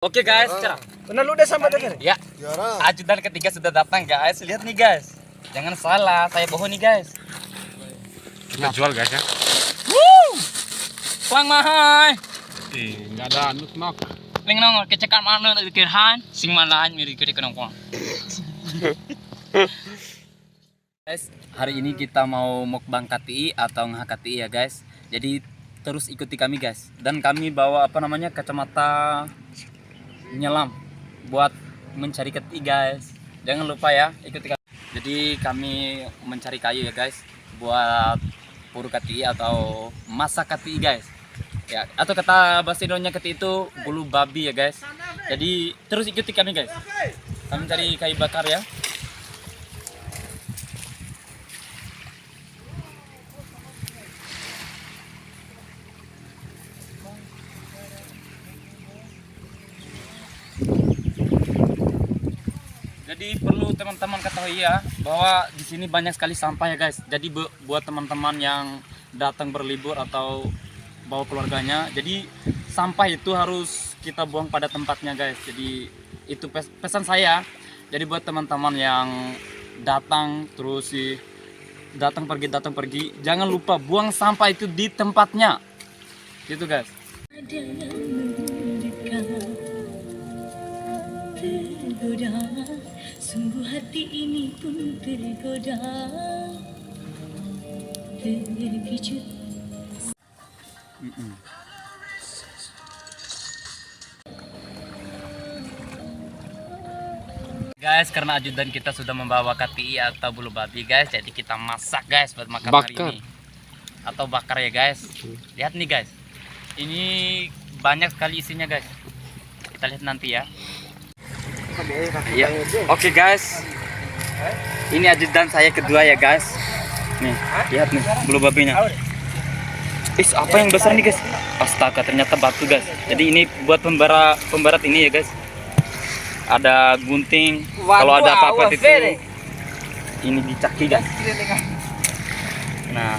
Oke guys, Benar lu udah sampai tadi? ya, ajudan ketiga sudah datang guys. Lihat nih guys, jangan salah, saya bohong nih guys. Kita jual guys ya. Pulang mahal. Nggak ada anu nok. Ling nong kecekan mana nak dikirhan, sing malahan miri kiri kenong pulang. Guys, hari ini kita mau mukbang KTI atau nge-KTI ya guys. Jadi terus ikuti kami guys. Dan kami bawa kacamata menyelam buat mencari KTI guys. Jangan lupa ya, ikuti kami. Jadi kami mencari kayu ya guys buat puru KTI atau masak KTI guys. Ya, atau kata bahasa Indonesia KTI itu bulu babi ya guys. Jadi terus ikuti kami guys. Kami cari kayu bakar ya. Jadi perlu teman-teman ketahui ya bahwa di sini banyak sekali sampah ya guys. Jadi buat teman-teman yang datang berlibur atau bawa keluarganya, jadi sampah itu harus kita buang pada tempatnya guys. Jadi itu pesan saya. Jadi buat teman-teman yang datang terus datang pergi, jangan lupa buang sampah itu di tempatnya. Gitu guys. Tergoda, sungguh hati ini pun tergoda, terkejut. Guys, karena ajudan kita sudah membawa KTI atau bulu babi guys, jadi kita masak guys buat makan hari ini. Atau bakar ya guys. Lihat nih guys, ini banyak sekali isinya guys. Kita lihat nanti ya. Ya. Oke guys, ini ajudan saya kedua ya guys. Nih, lihat nih bulu babinya. Apa yang besar nih guys? Astaga, ternyata batu guys. Jadi ini buat pembarat ini ya guys. Ada gunting. Kalau ada apa-apa itu ini dicaki guys. Nah,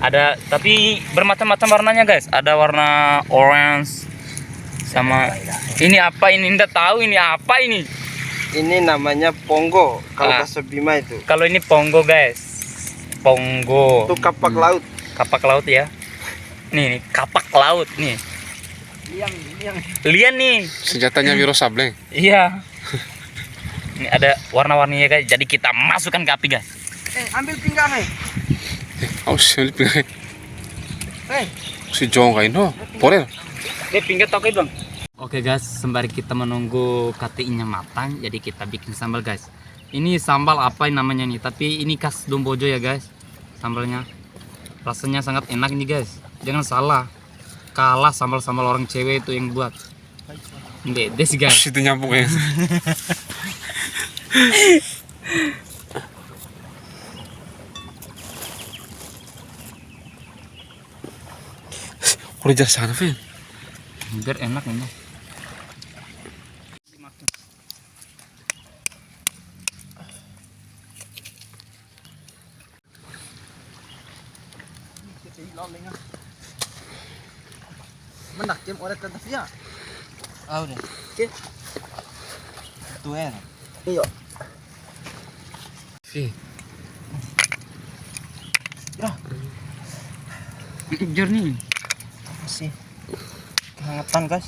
ada tapi bermacam-macam warnanya guys. Ada warna orange sama ini apa ini? Nggak tahu ini apa ini. Ini namanya ponggo kalau bahasa Bima itu. Kalau ini ponggo guys. Ponggo. Itu kapak laut. Kapak laut ya. Nih, kapak laut nih. Lian nih. Senjatanya Wiro Sableng. Iya. Ini ada warna-warninya guys. Jadi kita masukkan ke api guys. Ambil pinggang Silip nih. Si Jong kain ho. Porel. Pinggir toke bang. Oke guys, sembari kita menunggu KTI-nya matang, jadi kita bikin sambal guys. Ini sambal apa namanya nih? Tapi ini khas Dombojo ya guys. Sambalnya rasanya sangat enak nih guys. Jangan salah, kalah sambal-sambal orang cewek itu yang buat. Des guys. Itu nyambung ya. Udah jar sana, Vin. Biar enak ini. Menak tim orang tetapnya. Udah. Oke. Tuan. Iya. Vin. Jernih. Masih kehangatan guys.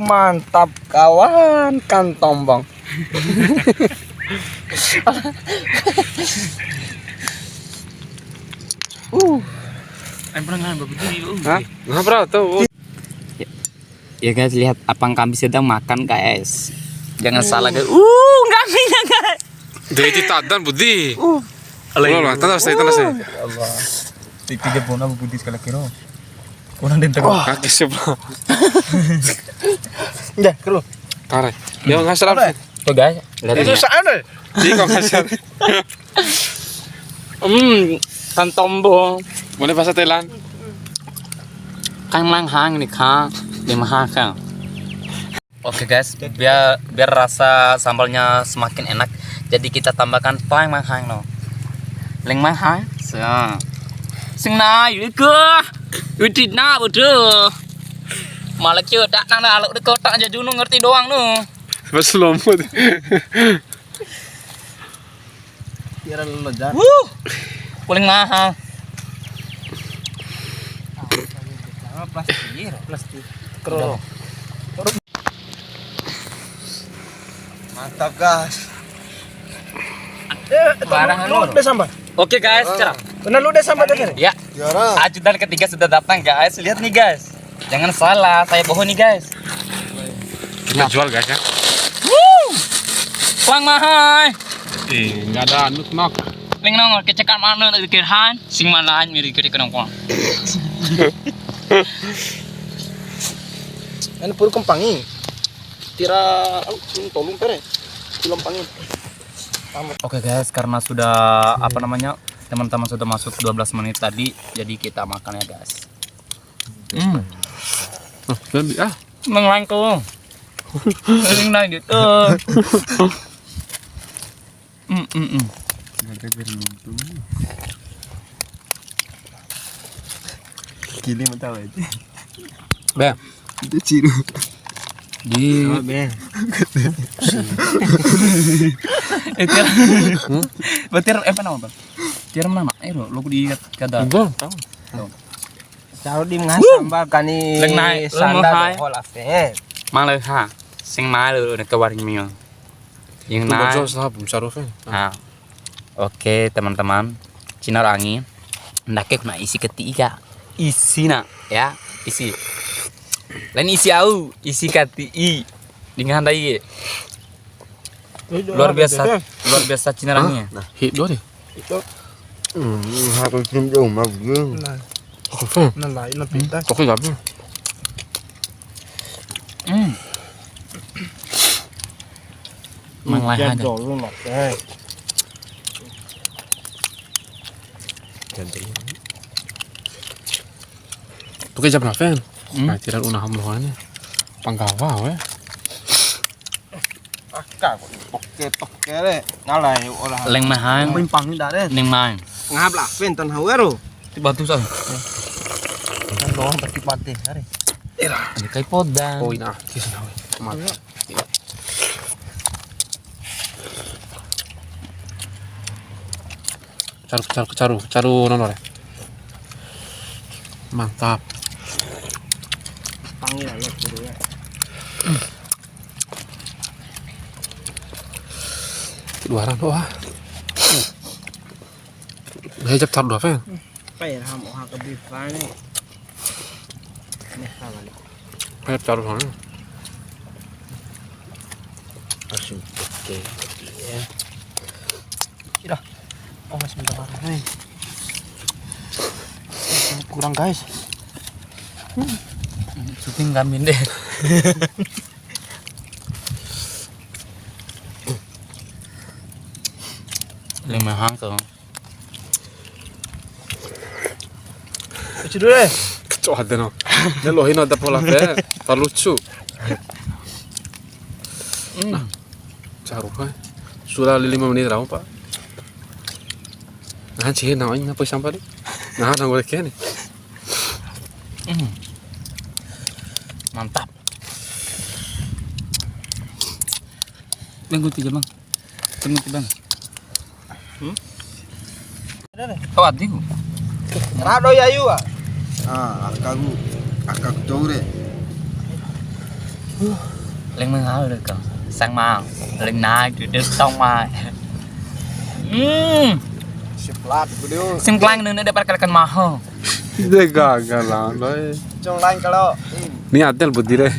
Mantap kawan, kantong bang. Ngapa tuh? Ya guys, lihat apang kami sedang makan guys. Jangan salah guys. Kambingnya guys. Dari tadan Budi. Allah. Tanah saya. Allah. Tiga puna budi sekali kira. Kurang den tegak. Kaki sebelah. Dah, kru. Tarik. Dia ngasal apa? Tuh guys, lihat Itu ini. sana. Di kau ngasal. Kan tombol. Boleh bahasa Thailand? Kan langhang nih kang. Di mahakang. Oke guys, biar rasa sambalnya semakin enak, Jadi kita tambahkan plang manghang no. Leng manghang. Sing nai ke. Utit na betul. Malah chưa tak nang alok de kotak aja junung ngerti doang nu. Belum. Kira lo jan. Paling mahal. Plastik. Kro. Mantap guys. Barang Lu udah sampai? Oke guys, cerah. Benar lu udah sampai tadi? Ya, ajudan ketiga sudah datang guys. Lihat nih guys. Jangan salah, saya bohong nih guys. Kita jual guys ya. Plang mahal. Nggak ada anu knock. Leng nongol kecekan mana nak dikirhan, sing mana miri kiri kenong kuang. Ini pur kempangi. Tira tolong pere. Kempangi. Oke guys, karena sudah apa namanya? Teman-teman sudah masuk 12 menit tadi, jadi kita makan ya guys. Menglangkung. Leng nang gitu. Kili mentah aja. Bang. Itu ciru. Di Bang. Betir. Betir apa nama, Bang? Tiram nama, lo di kada. Bang. Tahu di sambal kani Leng nai, sandal leng hol afe. Mang le ha, sing mai lo ke waring mio. Yang Itu nai. baju sahabu sarufnya. Nah, oke teman-teman, Cina angin, ndake kena isi ketiga, isi nak ya, isi. Lain isi au, isi kati dengan dai. Luar biasa Cina angin. Hit dua deh. Itu Harus jauh mah gue. Oke. nah lain na pintas. Oke gabi. Mang lai ha. Dulu nak. Oke jam berapa? Nah, tidak unah hamlohannya. Panggawa we. Akak toke le. Ngalai olah. Leng mahang, Pimpang dah deh. neng mang. Ngap lah penton hawero. Batu sa. Doang pasti pati hari. Ada kay podang. Oh ina, kisah we. Mati. Caru nonore. Mantap. Panggil lah dulu ya. Luaran doa. Hejab tar dua fen. Pai ham oha ke bifan ni. Nih salah ni. Hejab tar dua. Asyik oke. Ya. Sudah. Oh masih bentar nih. Kurang guys. Syuting kami deh. Leng mahang tuh. Cuci dulu deh. Kecok ada no. Dia lohin ada pola fe. Tar lucu. Nah. Caru kan. Sudah 5 menit raw pak. Nah cih namanya apa sampai ni? Nah nang boleh kene. Mantap. Bang gunti bang. Gunti bang. Oh adi ku. Rado yayu ah. Akak jore. Leng mahal được không? Sang màu. Leng nai được tông mai. Seplat video. Sim klang nung dapat kalikan mahal. Dia gagal lah. Cong lain kalau Ni adel budi deh.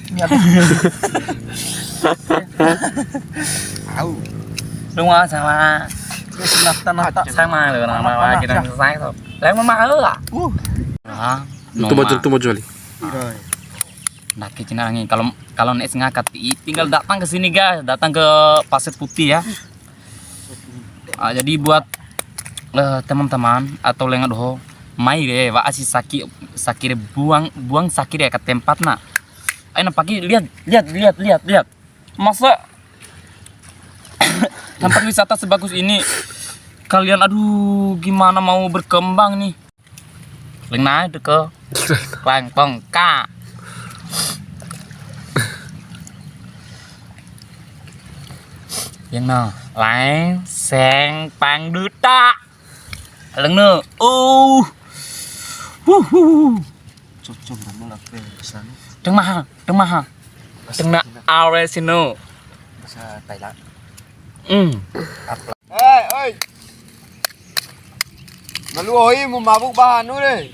tahu. Đúng không? Sama Tanah tak. sang mai rồi mà kita selesai thôi. Leng mahal ah. Đó. Itu maju ali. Nah, Cina angin. Kalau naik sengakat tinggal datang ke sini guys, datang ke Pasir Putih ya. Jadi buat teman-teman atau lengan doho, mai deh, wa asi sakit buang sakit ya ke tempat nak. Ayo pagi lihat. Masa Tempat wisata sebagus ini, kalian aduh gimana mau berkembang nih? Leng naik deh ke, lang pengka. Yang nào láng sang pang duta lần nữa Cocok kamu lah ke sana. trứng maha trứng na Aresino Bahasa Thailand. Ơi, maluoi mau mabuk bahan nu deh.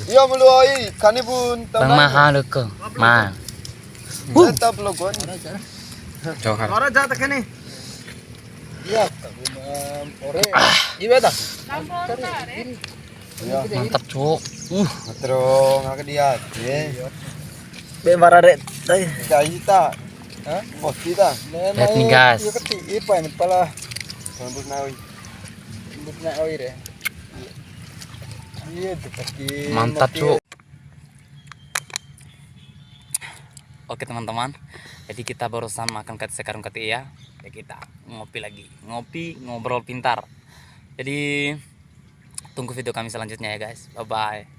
Iya maluoi, kani pun trứng maha được cơ mà Tetap logon. Jauh hari. Orang jatuh kani. Iya, ore. Gimana? Iya, mantap cuk terus ngake dia. Be marare tay. Kita. Hah? Bos kita. lihat nih guys Iya keti, ipa ini pala. Rambut nawi. Rambut nawi deh. Iya, dipaki. mantap cuk. Oke teman-teman, jadi kita barusan makan sekarang ya kita ngopi lagi, ngobrol pintar. Jadi tunggu video kami selanjutnya ya guys, bye bye.